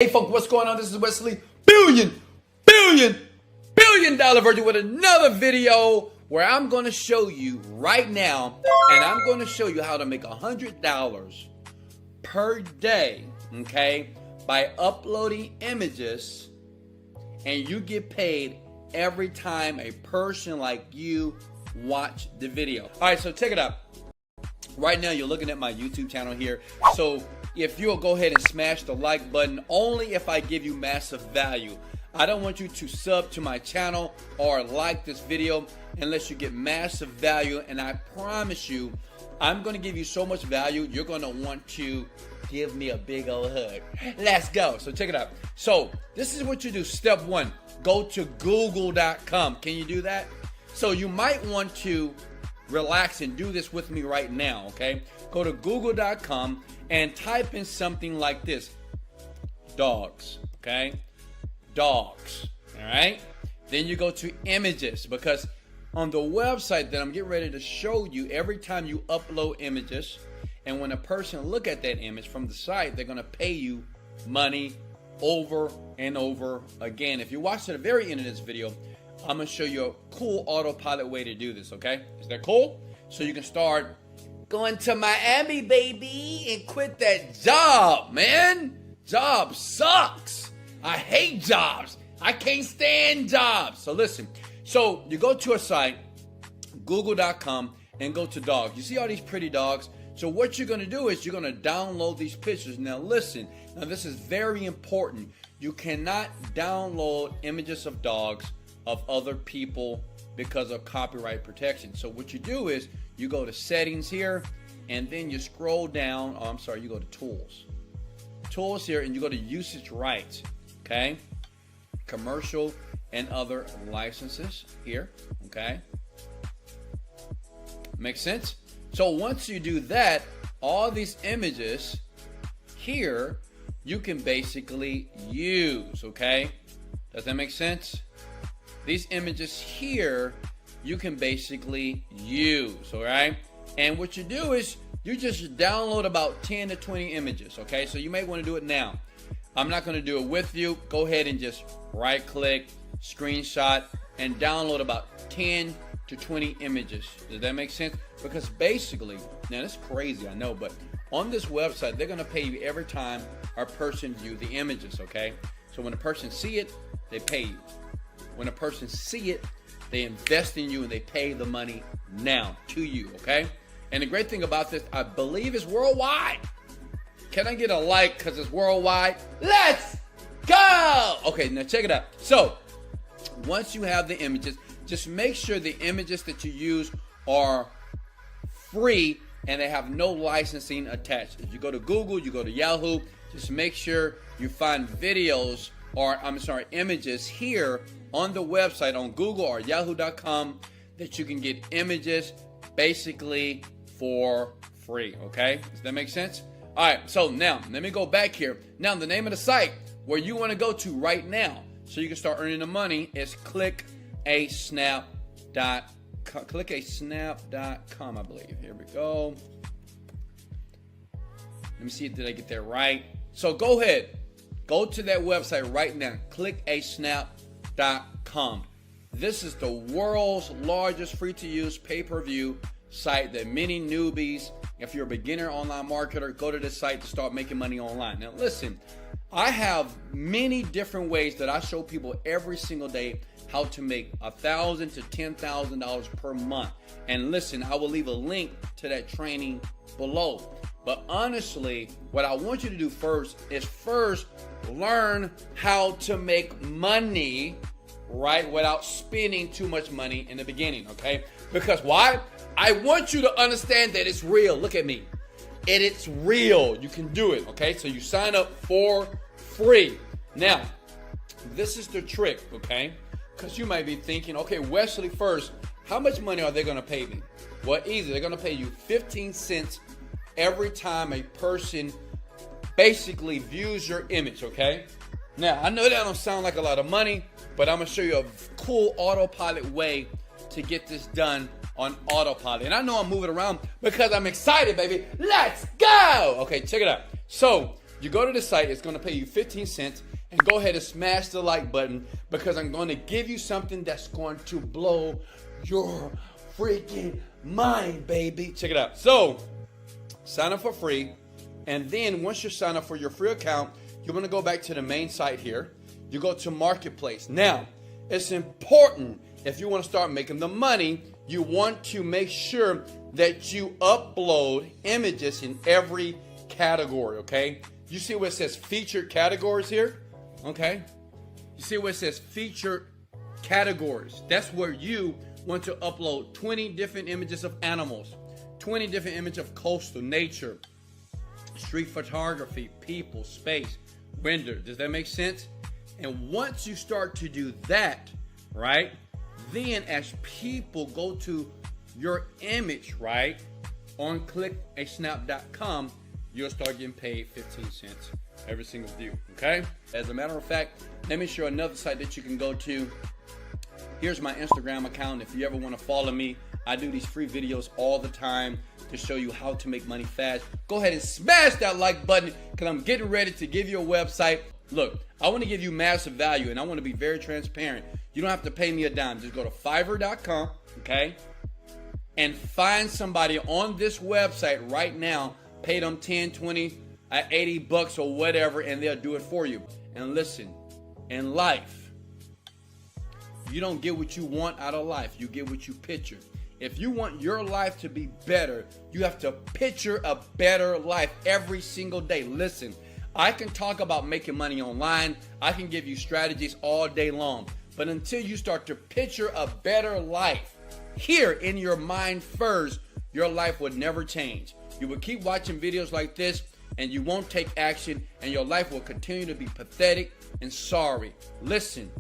Hey folks, what's going on? This is Wesley, billion dollar virgin with another video where I'm going to show you right now, and I'm going to show you how to make $100 per day, okay, by uploading images, and you get paid every time a person like you watch the video. All right, so check it out. Right now, you're looking at my YouTube channel here. So if you'll go ahead and smash the like button, only if I give you massive value. I don't want you to sub to my channel or like this video unless you get massive value. And I promise you, I'm going to give you so much value, you're going to want to give me a big old hug. Let's go. So check it out. So this is what you do. Step one, go to google.com. Can you do that? So you might want to relax and do this with me right now, okay? Go to google.com and type in something like this. Dogs, okay? Dogs, all right? Then you go to images, because on the website that I'm getting ready to show you, every time you upload images, and when a person look at that image from the site, they're gonna pay you money over and over again. If you watch to the very end of this video, I'm gonna show you a cool autopilot way to do this, okay? Is that cool? So you can start going to Miami, baby, and quit that job, man. Job sucks. I hate jobs. I can't stand jobs. So listen, so you go to a site, google.com, and go to dogs. You see all these pretty dogs? So what you're gonna do is you're gonna download these pictures. Now listen, now this is very important. You cannot download images of dogs of other people because of copyright protection. So what you do is you go to settings here, and then you scroll down. Oh, I'm sorry, you go to tools here, and you go to usage rights, okay? Commercial and other licenses here, okay? Makes sense? So once you do that, all these images here, you can basically use, okay? Does that make sense? These images here, you can basically use, all right? And what you do is you just download about 10 to 20 images, okay? So you may want to do it now. I'm not going to do it with you. Go ahead and just right click, screenshot, and download about 10 to 20 images. Does that make sense? Because basically, now that's crazy, I know, but on this website, they're going to pay you every time a person views the images, okay? So when a person see it, they pay you. When a person see it, they invest in you and they pay the money now to you, okay? And the great thing about this, I believe, is worldwide. Can I get a like because it's worldwide? Let's go! Okay, now check it out. So once you have the images, just make sure the images that you use are free and they have no licensing attached. If you go to Google, you go to Yahoo, just make sure you find videos, or I'm sorry, images here on the website on Google or Yahoo.com that you can get images basically for free, okay? Does that make sense? All right, so now let me go back here. Now the name of the site where you want to go to right now so you can start earning the money is clickasnap.com. Clickasnap.com, I believe. Here we go. Let me see, did I get that right? So go ahead. Go to that website right now, clickasnap.com. This is the world's largest free-to-use pay-per-view site that many newbies, if you're a beginner online marketer, go to this site to start making money online. Now listen, I have many different ways that I show people every single day how to make $1,000 to $10,000 per month. And listen, I will leave a link to that training below. But honestly, what I want you to do first is learn how to make money, right, without spending too much money in the beginning, okay? Because why? I want you to understand that it's real. Look at me. It's real. You can do it, okay? So you sign up for free. Now, this is the trick, okay? Because you might be thinking, okay, Wesley, first, how much money are they going to pay me? Well, easy. They're going to pay you 15 cents every time a person basically views your image, okay? Now, I know that don't sound like a lot of money, but I'm going to show you a cool autopilot way to get this done on autopilot. And I know I'm moving around because I'm excited, baby. Let's go! Okay, check it out. So You go to the site, it's gonna pay you 15 cents, and go ahead and smash the like button because I'm gonna give you something that's going to blow your freaking mind, baby. Check it out. So, sign up for free, and then once you sign up for your free account, you're gonna go back to the main site here. You go to Marketplace. Now, it's important if you want to start making the money, you want to make sure that you upload images in every category, okay? You see where it says featured categories here? Okay? You see where it says featured categories? That's where you want to upload 20 different images of animals, 20 different images of coastal nature, street photography, people, space, render. Does that make sense? And once you start to do that, right, then as people go to your image, right, on clickaSnap.com, you'll start getting paid 15 cents every single view, okay? As a matter of fact, let me show you another site that you can go to. Here's my Instagram account. If you ever want to follow me, I do these free videos all the time to show you how to make money fast. Go ahead and smash that like button because I'm getting ready to give you a website. Look, I want to give you massive value, and I want to be very transparent. You don't have to pay me a dime. Just go to Fiverr.com, okay, and find somebody on this website right now. Pay them 10, 20, 80 bucks or whatever, and they'll do it for you. And listen, in life, you don't get what you want out of life. You get what you picture. If you want your life to be better, you have to picture a better life every single day. Listen, I can talk about making money online. I can give you strategies all day long. But until you start to picture a better life here in your mind first, your life would never change. You will keep watching videos like this and you won't take action, and your life will continue to be pathetic and sorry. Listen,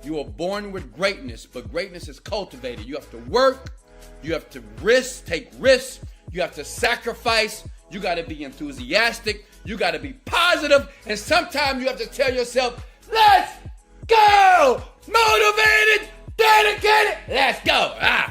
you are born with greatness, but greatness is cultivated. You have to work. You have to take risks. You have to sacrifice. You got to be enthusiastic. You got to be positive. And sometimes you have to tell yourself, let's go! Motivated, dedicated, let's go!